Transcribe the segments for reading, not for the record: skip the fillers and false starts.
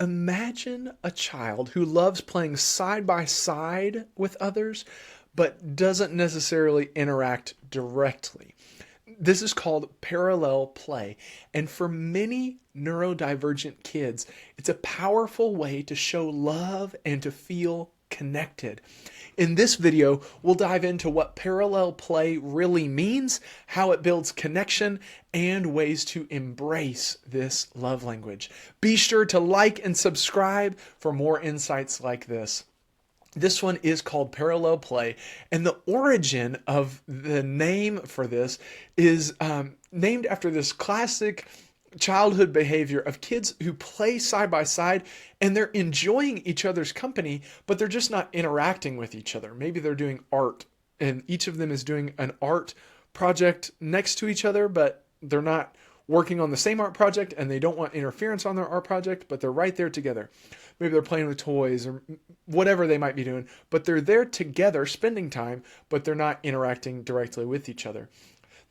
Imagine a child who loves playing side by side with others, but doesn't necessarily interact directly. This is called parallel play. And for many neurodivergent kids, it's a powerful way to show love and to feel connected. In this video, we'll dive into what parallel play really means, how it builds connection, and ways to embrace this love language. Be sure to like and subscribe for more insights like this. This one is called parallel play, and the origin of the name for this is named after this classic childhood behavior of kids who play side by side and they're enjoying each other's company, but they're just not interacting with each other. Maybe they're doing art and each of them is doing an art project next to each other, but they're not working on the same art project and they don't want interference on their art project, but they're right there together. Maybe they're playing with toys or whatever they might be doing, but they're there together spending time, but they're not interacting directly with each other.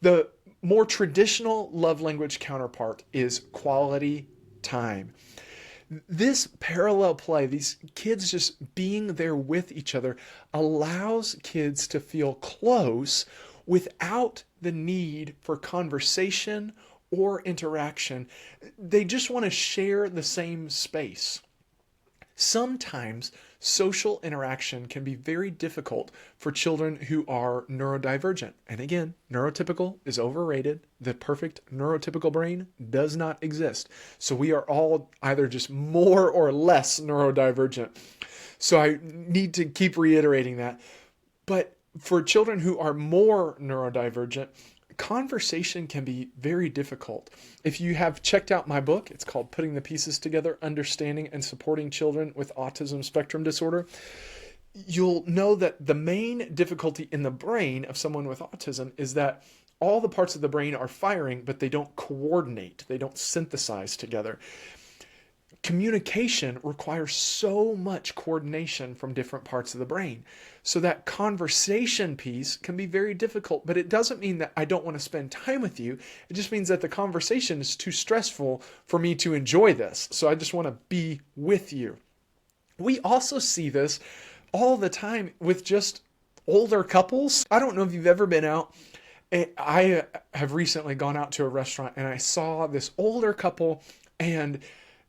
The more traditional love language counterpart is quality time. This parallel play, these kids just being there with each other, allows kids to feel close without the need for conversation or interaction. They just want to share the same space. Sometimes social interaction can be very difficult for children who are neurodivergent. And again, neurotypical is overrated. The perfect neurotypical brain does not exist. So we are all either just more or less neurodivergent. So I need to keep reiterating that. But for children who are more neurodivergent, conversation can be very difficult. If you have checked out my book, it's called Putting the Pieces Together, Understanding and Supporting Children with Autism Spectrum Disorder. You'll know that the main difficulty in the brain of someone with autism is that all the parts of the brain are firing, but they don't coordinate. They don't synthesize together. Communication requires so much coordination from different parts of the brain. So that conversation piece can be very difficult, but it doesn't mean that I don't want to spend time with you. It just means that the conversation is too stressful for me to enjoy this. So I just want to be with you. We also see this all the time with just older couples. I don't know if you've ever been out. I have recently gone out to a restaurant and I saw this older couple, and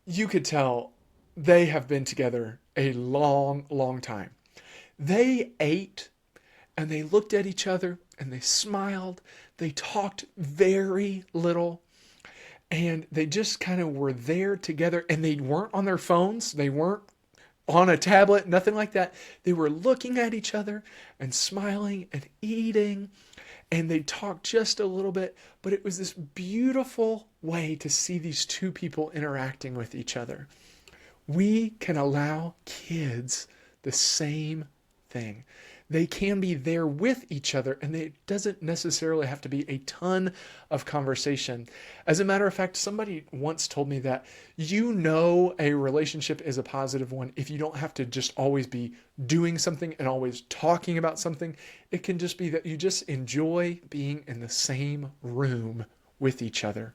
you could tell they have been together a long, long time. They ate and they looked at each other and they smiled. They talked very little and they just kind of were there together, and they weren't on their phones. They weren't on a tablet, nothing like that. They were looking at each other and smiling and eating, and they talked just a little bit, but it was this beautiful way to see these two people interacting with each other. We can allow kids the same thing. They can be there with each other, and it doesn't necessarily have to be a ton of conversation. As a matter of fact, somebody once told me that a relationship is a positive one if you don't have to just always be doing something and always talking about something. It can just be that you just enjoy being in the same room with each other.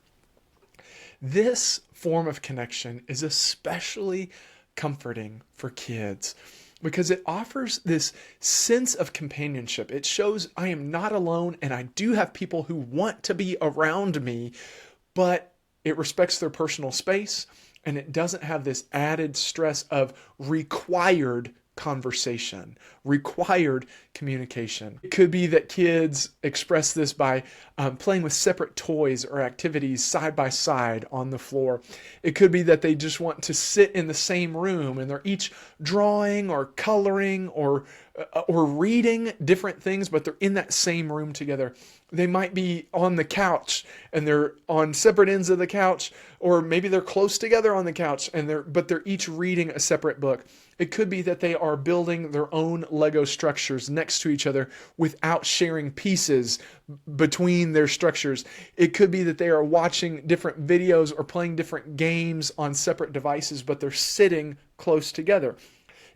This form of connection is especially comforting for kids because it offers this sense of companionship. It shows I am not alone and I do have people who want to be around me, but it respects their personal space and it doesn't have this added stress of required conversation, required communication. It could be that kids express this by playing with separate toys or activities side by side on the floor. It could be that they just want to sit in the same room and they're each drawing or coloring or reading different things, but they're in that same room together. They might be on the couch and they're on separate ends of the couch, or maybe they're close together on the couch and they're each reading a separate book. It could be that they are building their own Lego structures next to each other without sharing pieces between their structures. It could be that they are watching different videos or playing different games on separate devices, but they're sitting close together.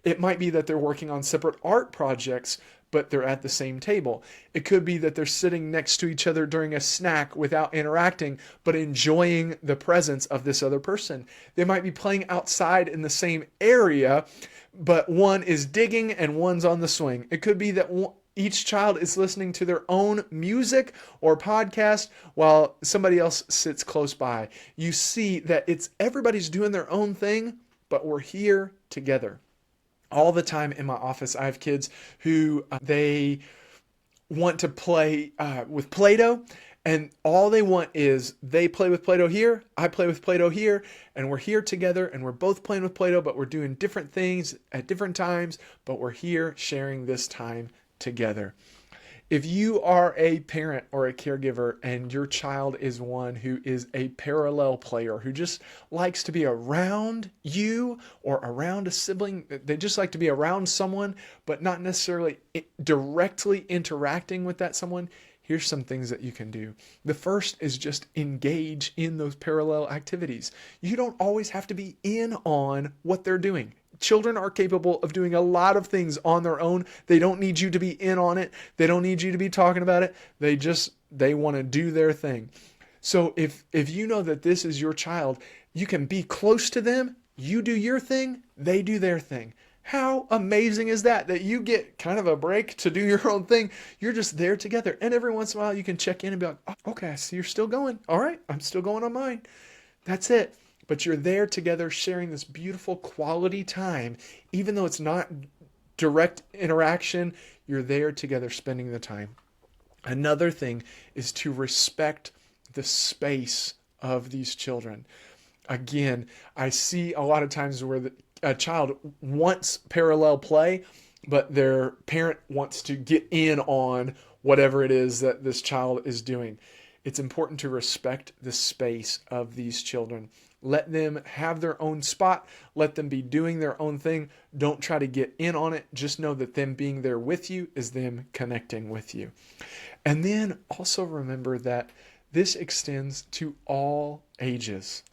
It might be that they're working on separate art projects, but they're at the same table. It could be that they're sitting next to each other during a snack without interacting, but enjoying the presence of this other person. They might be playing outside in the same area, but one is digging and one's on the swing. It could be that each child is listening to their own music or podcast while somebody else sits close by. You see that everybody's doing their own thing, but we're here together. All the time in my office, I have kids who they want to play with Play-Doh, and all they want is they play with Play-Doh here, I play with Play-Doh here, and we're here together, and we're both playing with Play-Doh, but we're doing different things at different times, but we're here sharing this time together. If you are a parent or a caregiver and your child is one who is a parallel player, who just likes to be around you or around a sibling, they just like to be around someone, but not necessarily directly interacting with that someone, here's some things that you can do. The first is just engage in those parallel activities. You don't always have to be in on what they're doing. Children are capable of doing a lot of things on their own. They don't need you to be in on it. They don't need you to be talking about it. They want to do their thing. So if you know that this is your child, you can be close to them. You do your thing. They do their thing. How amazing is that? That you get kind of a break to do your own thing. You're just there together. And every once in a while you can check in and be like, oh, okay, I see you're still going. All right, I'm still going on mine. That's it. But you're there together sharing this beautiful quality time. Even though it's not direct interaction, you're there together spending the time. Another thing is to respect the space of these children. Again, I see a lot of times where a child wants parallel play, but their parent wants to get in on whatever it is that this child is doing. It's important to respect the space of these children. Let them have their own spot. Let them be doing their own thing. Don't try to get in on it. Just know that them being there with you is them connecting with you. And then also remember that this extends to all ages.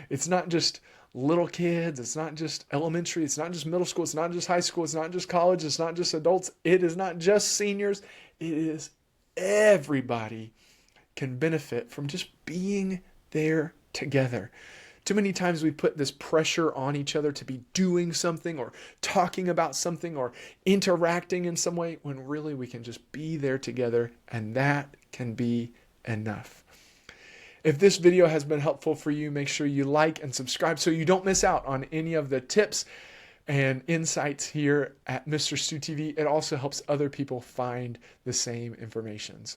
It's not just little kids. It's not just elementary. It's not just middle school. It's not just high school. It's not just college. It's not just adults. It is not just seniors. It is everybody can benefit from just being there together. Too many times we put this pressure on each other to be doing something or talking about something or interacting in some way when really we can just be there together, and that can be enough. If this video has been helpful for you, make sure you like and subscribe so you don't miss out on any of the tips and insights here at Mr. Stu TV. It also helps other people find the same information.